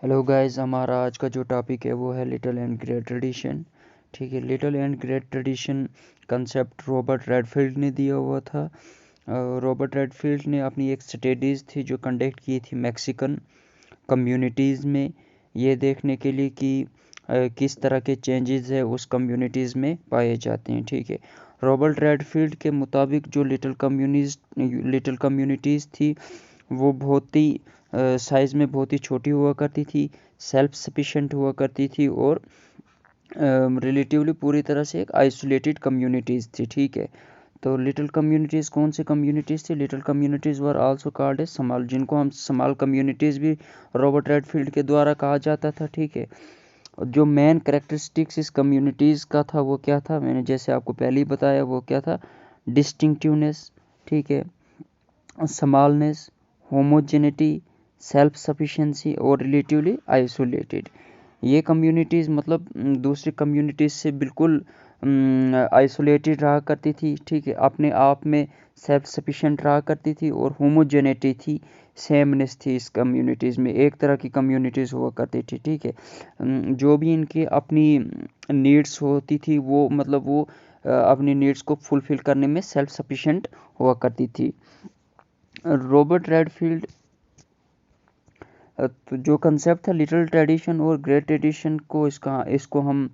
Hello guys, हमारा आज का जो टॉपिक है वो है लिटिल एंड ग्रेट ट्रेडिशन। ठीक है, little and great tradition concept Robert Redfield ने दिया हुआ था। रॉबर्ट रेडफील्ड ने अपनी एक स्टडीज़ थी जो कंडक्ट की थी मैक्सिकन कम्युनिटीज़ में, ये देखने के लिए कि किस तरह के चेंजेस है उस कम्युनिटीज़ में पाए जाते हैं। ठीक है, रॉबर्ट रेडफील्ड के मुताबिक जो लिटिल कम्युनिटीज़ थी वो बहुत ही साइज़ में बहुत ही छोटी हुआ करती थी, सेल्फ सफिशिएंट हुआ करती थी और रिलेटिवली पूरी तरह से एक आइसोलेटेड कम्युनिटीज़ थी। ठीक है, तो लिटिल कम्युनिटीज़ कौन सी कम्युनिटीज़ थी? Little communities were also called as small, जिनको हम स्मॉल कम्युनिटीज़ भी रॉबर्ट रेडफील्ड के द्वारा कहा जाता था। ठीक है, जो मेन करेक्टरिस्टिक्स इस कम्युनिटीज़ का था वो क्या था? मैंने जैसे आपको पहले ही बताया, वो क्या था? डिस्टिंक्टिवनेस, ठीक है, स्मॉलनेस, होमोजेनिटी, सेल्फ सफिशिएंसी और रिलेटिवली आइसोलेटेड। ये कम्युनिटीज़ मतलब दूसरी कम्युनिटीज़ से बिल्कुल आइसोलेटेड रहा करती थी। ठीक है, अपने आप में सेल्फ सफिशिएंट रहा करती थी और होमोजेनिटी थी, सेमनेस थी इस कम्युनिटीज़ में, एक तरह की कम्युनिटीज़ हुआ करती थी। ठीक है, जो भी इनकी अपनी नीड्स होती थी वो मतलब वो अपनी नीड्स को फुलफ़िल करने में सेल्फ सफिशिएंट हुआ करती थी। रॉबर्ट रेडफील्ड तो जो कंसेप्ट था लिटिल ट्रेडिशन और ग्रेट ट्रेडिशन को इसको हम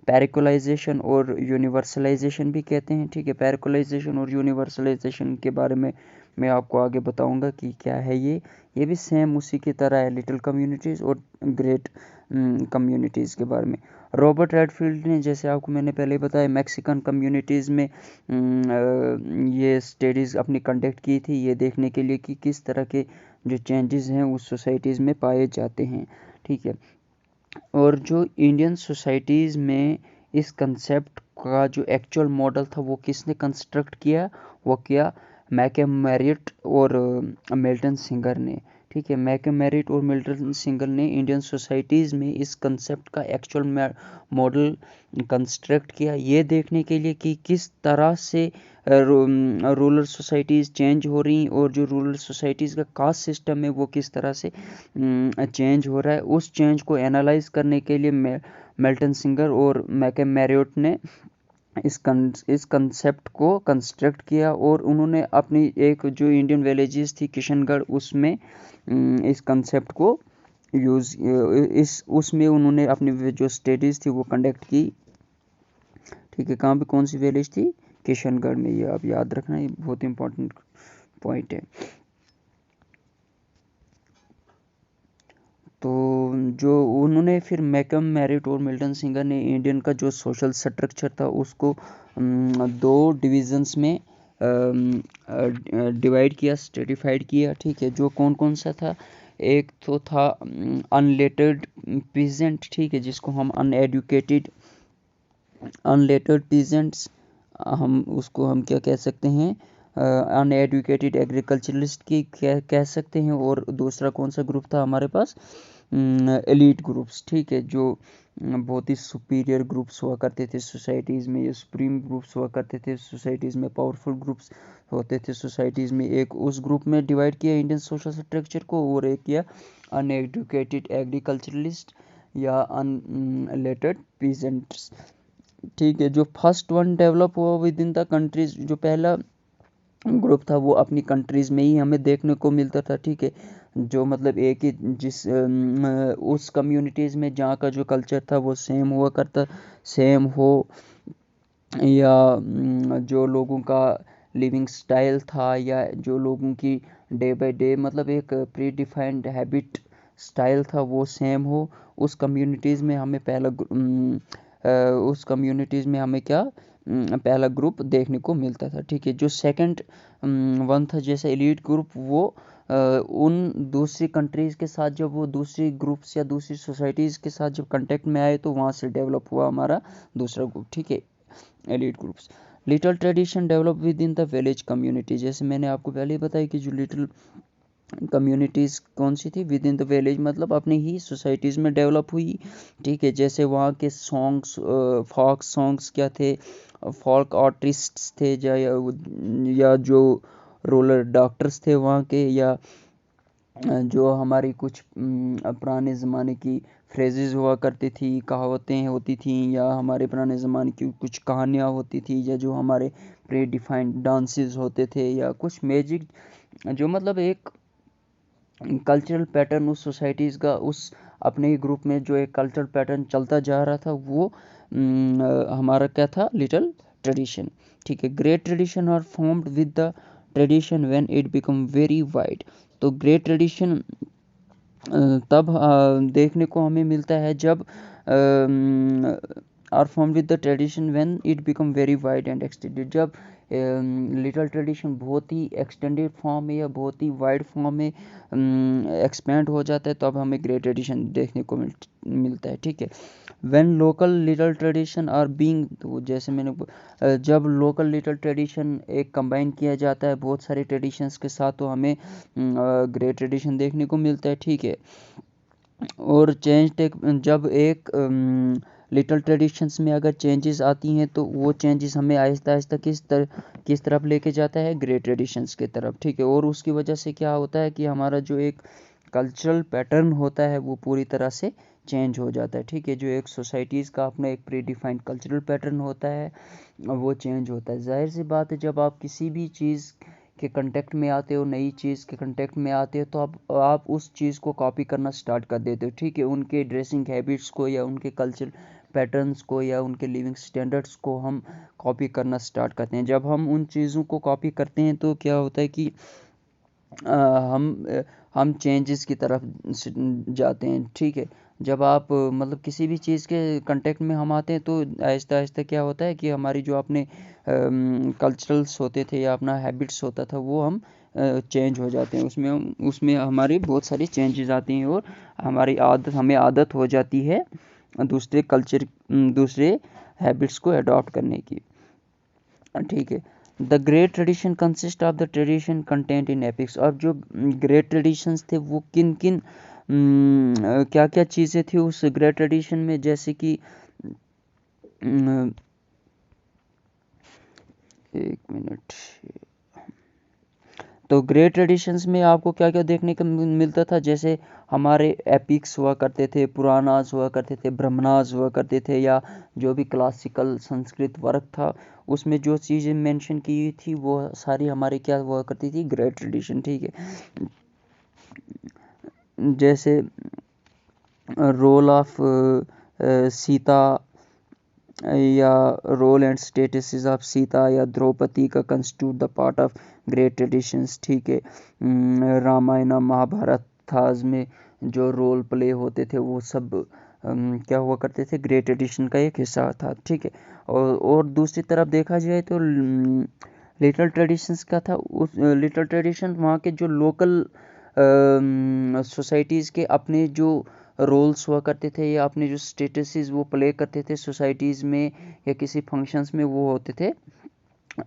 पैरिकोलाइजेशन और यूनिवर्सलाइजेशन भी कहते हैं। ठीक है, पैरिकोलाइजेशन और यूनिवर्सलाइजेशन के बारे में मैं आपको आगे बताऊंगा कि क्या है ये भी सेम उसी की तरह है, लिटिल कम्युनिटीज़ और ग्रेट कम्युनिटीज़ के बारे में। रॉबर्ट रेडफील्ड ने, जैसे आपको मैंने पहले बताया, मैक्सिकन कम्युनिटीज़ में ये स्टडीज़ अपनी कंडक्ट की थी, ये देखने के लिए कि किस तरह के जो चेंजेस हैं उस सोसाइटीज़ में पाए जाते हैं। ठीक है, और जो इंडियन सोसाइटीज़ में इस कंसेप्ट का जो एक्चुअल मॉडल था वो किसने कंस्ट्रक्ट किया? वो किया मैकम मैरिट और मिल्टन सिंगर ने। ठीक है, मैकम मैरिट और मिल्टन सिंगर ने इंडियन सोसाइटीज़ में इस कंसेप्ट का एक्चुअल मॉडल कंस्ट्रक्ट किया, ये देखने के लिए कि किस तरह से रूरल सोसाइटीज़ चेंज हो रही और जो रूरल सोसाइटीज़ का कास्ट सिस्टम है वो किस तरह से चेंज हो रहा है। उस चेंज को एनालाइज करने के लिए मेल्टन सिंगर और मैकम मैरियट ने इस कंसेप्ट को कंस्ट्रक्ट किया और उन्होंने अपनी एक जो इंडियन विलेजेस थी किशनगढ़, उसमें इस कंसेप्ट को उसमें उन्होंने अपनी जो स्टडीज़ थी वो कंडक्ट की। ठीक है, कहाँ पे, कौन सी विलेज थी? किशनगढ़ में। ये आप याद रखना, ये बहुत इंपॉर्टेंट पॉइंट है। तो जो उन्होंने फिर मैकम मैरिट और मिल्टन सिंगर ने इंडियन का जो सोशल स्ट्रक्चर था उसको दो डिविजन्स में डिवाइड किया, स्ट्रेटिफाइड किया। ठीक है, जो कौन कौन सा था? एक तो था अनलेटर्ड पीजेंट, ठीक है, जिसको हम अनलेटर्ड पीजेंट्स, हम क्या कह सकते हैं? अनएडुकेटेड एग्रीकल्चरलिस्ट की कह सकते हैं। और दूसरा कौन सा ग्रुप था हमारे पास? Elite groups. ठीक है, जो बहुत ही सुपीरियर ग्रुप्स हुआ करते थे सोसाइटीज़ में, ये सुप्रीम ग्रुप्स हुआ करते थे सोसाइटीज़ में, पावरफुल ग्रुप्स होते थे सोसाइटीज़ में। एक उस ग्रुप में डिवाइड किया इंडियन सोशल स्ट्रक्चर को, और एक किया अनएडुकेटेड एग्रीकल्चरलिस्ट या अनलेटेड पीजेंट्स। ठीक है, जो फर्स्ट वन डेवलप हुआ विद इन द कंट्रीज, जो पहला ग्रुप था वो अपनी कंट्रीज़ में ही हमें देखने को मिलता था। ठीक है, जो मतलब एक ही उस कम्युनिटीज़ में जहाँ का जो कल्चर था वो सेम हुआ करता, सेम हो, या जो लोगों का लिविंग स्टाइल था या जो लोगों की डे बाय डे मतलब एक प्री डिफाइंड हैबिट स्टाइल था वो सेम हो, उस कम्युनिटीज़ में हमें क्या पहला ग्रुप देखने को मिलता था। ठीक है, जो सेकंड वन था जैसे एलीट ग्रुप, वो उन दूसरी कंट्रीज़ के साथ जब वो दूसरी ग्रुप्स या दूसरी सोसाइटीज़ के साथ जब कांटेक्ट में आए तो वहाँ से डेवलप हुआ हमारा दूसरा ग्रुप। ठीक है, elite groups. Little tradition develop with in the village community, जैसे मैंने आपको पहले ही बताया कि जो लिटिल कम्युनिटीज़ कौन सी थी? विद इन द विलेज, मतलब अपनी ही सोसाइटीज़ में डेवलप हुई। ठीक है, जैसे वहाँ के सॉन्ग्स, फोक सॉन्ग्स क्या थे, फोक आर्टिस्ट्स थे, या जो रूरल डॉक्टर्स थे वहाँ के, या जो हमारी कुछ पुराने ज़माने की फ्रेजेस हुआ करती थी, कहावतें होती थी, या हमारे पुराने ज़माने की कुछ कहानियाँ होती थी, या जो हमारे प्री डिफाइंड डांसेस होते थे, या कुछ मैजिक, जो मतलब एक कल्चरल पैटर्न उस सोसाइटीज़ का, उस अपने ही ग्रुप में जो एक कल्चरल पैटर्न चलता जा रहा था, वो हमारा क्या था, लिटिल ट्रेडिशन। ठीक है, great tradition are formed with the tradition when it become very wide. तो ग्रेट ट्रेडिशन तब देखने को हमें मिलता है जब are form with the tradition when it become very wide and extended. जब लिटिल ट्रेडिशन बहुत ही एक्सटेंडेड फॉर्म में या बहुत ही वाइड फॉर्म में एक्सपेंड हो जाता है, तब हमें ग्रेट ट्रेडिशन देखने को मिलता है। ठीक है, when local little tradition are being, तो जैसे मैंने जब लोकल लिटिल ट्रेडिशन एक कंबाइन किया जाता है बहुत सारे ट्रेडिशंस के साथ, तो हमें ग्रेट ट्रेडिशन देखने को मिलता है। ठीक है, और जब एक लिटिल ट्रेडिशंस में अगर चेंजेस आती हैं, तो वो चेंजेस हमें आहिस्ता आहिस्ता किस तरफ लेके जाता है, ग्रेट ट्रेडिशंस की तरफ। ठीक है, और उसकी वजह से क्या होता है कि हमारा जो एक कल्चरल पैटर्न होता है वो पूरी तरह से चेंज हो जाता है। ठीक है, जो एक सोसाइटीज़ का अपना एक प्री डिफाइंड कल्चरल पैटर्न होता है, वो चेंज होता है। जाहिर सी बात है, जब आप किसी भी चीज़ के कांटेक्ट में आते हो, नई चीज़ के कांटेक्ट में आते हो, तो आप उस चीज़ को कॉपी करना स्टार्ट कर देते हो। ठीक है, उनके ड्रेसिंग हैबिट्स को, या उनके कल्चर पैटर्न्स को, या उनके लिविंग स्टैंडर्ड्स को हम कॉपी करना स्टार्ट करते हैं। जब हम उन चीज़ों को कॉपी करते हैं, तो क्या होता है कि हम चेंजेस की तरफ जाते हैं। ठीक है, जब आप मतलब किसी भी चीज़ के कांटेक्ट में हम आते हैं, तो आहिस्ता आहिस्ता क्या होता है कि हमारी जो अपने कल्चरल्स होते थे या अपना हैबिट्स होता था, वो हम चेंज हो जाते हैं। उसमें हमारी बहुत सारी चेंजेस आती हैं, और हमें आदत हो जाती है दूसरे हैबिट्स को अडॉप्ट करने की। ठीक है, the great tradition consist of the tradition content in epics. अब जो ग्रेट ट्रेडिशंस थे, वो किन किन क्या क्या चीज़ें थी उस ग्रेट ट्रेडिशन में, जैसे कि एक मिनट, तो ग्रेट ट्रेडिशंस में आपको क्या क्या देखने को मिलता था, जैसे हमारे एपिक्स हुआ करते थे, पुराणास हुआ करते थे, ब्रह्मणास हुआ करते थे, या जो भी क्लासिकल संस्कृत वर्क था, उसमें जो चीज़ें मेंशन की थी, वो सारी हमारी क्या हुआ करती थी, ग्रेट ट्रेडिशन। ठीक है, जैसे रोल ऑफ सीता, या role and statuses of Sita या द्रौपदी का constitute the part of great traditions. ठीक है, रामायण महाभारत था, में जो रोल प्ले होते थे, वो सब क्या हुआ करते थे, ग्रेट ट्रेडिशन का एक हिस्सा था। ठीक है, और दूसरी तरफ देखा जाए तो लिटिल ट्रेडिशंस का था, उस लिटिल ट्रेडिशन वहाँ के जो लोकल सोसाइटीज़ के अपने जो रोल्स हुआ करते थे, या अपने जो स्टेटसेस वो प्ले करते थे सोसाइटीज़ में या किसी फंक्शंस में, वो होते थे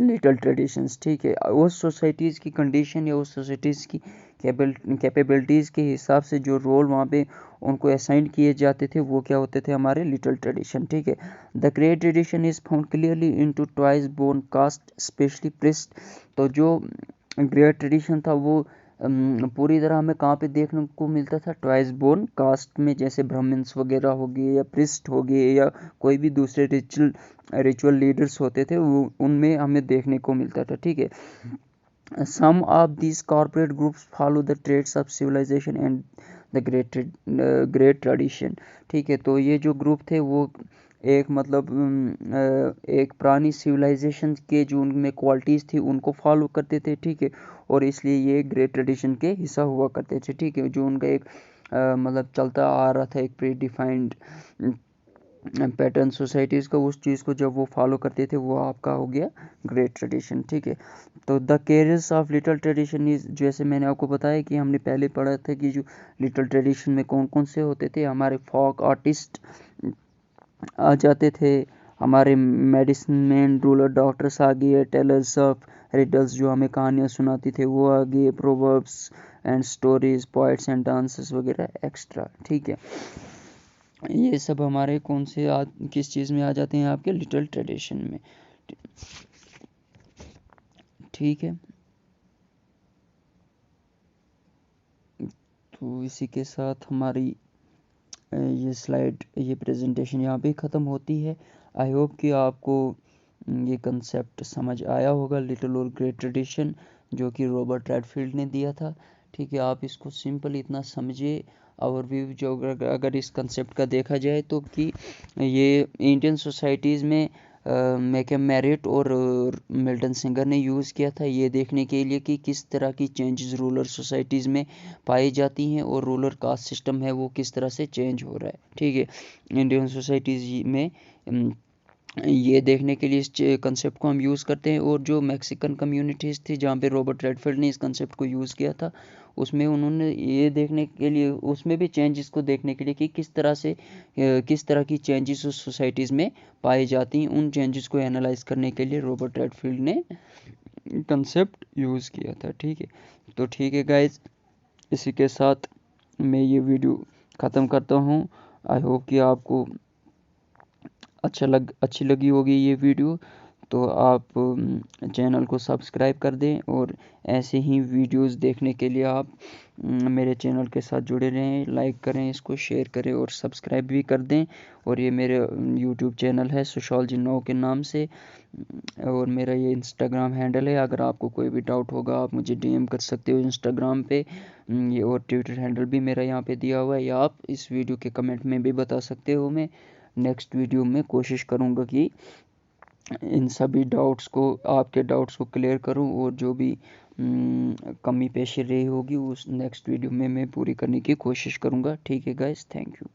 लिटिल ट्रेडिशंस। ठीक है, उस सोसाइटीज़ की कंडीशन या उस सोसाइटीज़ की कैपेबिलिटीज़ के हिसाब से जो रोल वहाँ पे उनको असाइन किए जाते थे, वो क्या होते थे, हमारे लिटिल ट्रेडिशन। ठीक है, the great tradition is found clearly into twice born caste specially priest. तो जो ग्रेट ट्रेडिशन था, वो पूरी तरह हमें कहाँ पे देखने को मिलता था, ट्वाइस बोर्न कास्ट में, जैसे ब्राह्मण्स वगैरह हो गए, या प्रिस्ट हो गए, या कोई भी दूसरे रिचुअल लीडर्स होते थे, वो उनमें हमें देखने को मिलता था। ठीक है, some of this corporate groups follow the trades of civilisation and the great tradition. ठीक है, तो ये जो ग्रुप थे, वो एक मतलब एक पुरानी सिविलाइजेशन के जो उनमें क्वालिटीज़ थी, उनको फॉलो करते थे। ठीक है, और इसलिए ये ग्रेट ट्रेडिशन के हिस्सा हुआ करते थे। ठीक है, जो उनका एक मतलब चलता आ रहा था एक प्री डिफाइंड पैटर्न सोसाइटीज़ का, उस चीज़ को जब वो फॉलो करते थे, वो आपका हो गया ग्रेट ट्रेडिशन। ठीक है, तो the cares of little tradition is, जैसे मैंने आपको बताया कि हमने पहले पढ़ा था कि जो लिटिल ट्रेडिशन में कौन कौन से होते थे, हमारे फोक आर्टिस्ट आ जाते थे, हमारे मेडिसिन मैन, रूलर डॉक्टर्स आ गए, टेलर्स ऑफ रिडल्स जो हमें कहानियाँ सुनाती थे, वो आ गए, proverbs and stories, poets and dances वगैरह एक्स्ट्रा। ठीक है, ये सब हमारे कौन से किस चीज़ में आ जाते हैं, आपके लिटिल ट्रेडिशन में। ठीक है, तो इसी के साथ हमारी ये स्लाइड, ये प्रेजेंटेशन यहाँ पे ख़त्म होती है। आई होप कि आपको ये कंसेप्ट समझ आया होगा, लिटिल और ग्रेट ट्रेडिशन, जो कि रॉबर्ट रेडफील्ड ने दिया था। ठीक है, आप इसको सिंपल इतना समझिए। और भी जो अगर इस कंसेप्ट का देखा जाए तो कि ये इंडियन सोसाइटीज़ में मैकम मेरिट और मिल्टन सिंगर ने यूज़ किया था, ये देखने के लिए कि किस तरह की चेंजेस रूरल सोसाइटीज़ में पाई जाती हैं और रूरल कास्ट सिस्टम है वो किस तरह से चेंज हो रहा है। ठीक है, इंडियन सोसाइटीज़ में ये देखने के लिए इस कंसेप्ट को हम यूज़ करते हैं। और जो मैक्सिकन कम्युनिटीज़ थी जहाँ पे रॉबर्ट रेडफील्ड ने इस कंसेप्ट को यूज़ किया था, उसमें उन्होंने ये देखने के लिए, उसमें भी चेंजेस को देखने के लिए कि किस तरह की चेंजेस उस सोसाइटीज़ में पाई जाती हैं, उन चेंजेस को एनालाइज करने के लिए रॉबर्ट रेडफील्ड ने कंसेप्ट यूज़ किया था। ठीक है, तो ठीक है गाइज, इसी के साथ मैं ये वीडियो ख़त्म करता हूँ। आई होप कि आपको अच्छी लगी होगी ये वीडियो। तो आप चैनल को सब्सक्राइब कर दें और ऐसे ही वीडियोस देखने के लिए आप मेरे चैनल के साथ जुड़े रहें। लाइक करें, इसको शेयर करें और सब्सक्राइब भी कर दें। और ये मेरे यूट्यूब चैनल है सोशियोलॉजी नाउ के नाम से, और मेरा ये इंस्टाग्राम हैंडल है। अगर आपको कोई भी डाउट होगा आप मुझे डीएम कर सकते हो इंस्टाग्राम पे, ये और ट्विटर हैंडल भी मेरा यहाँ पे दिया हुआ है, या आप इस वीडियो के कमेंट में भी बता सकते हो। मैं नेक्स्ट वीडियो में कोशिश करूँगा कि इन सभी डाउट्स को, आपके डाउट्स को क्लियर करूं, और जो भी कमी पेशी रही होगी उस नेक्स्ट वीडियो में मैं पूरी करने की कोशिश करूंगा। ठीक है गाइस, थैंक यू।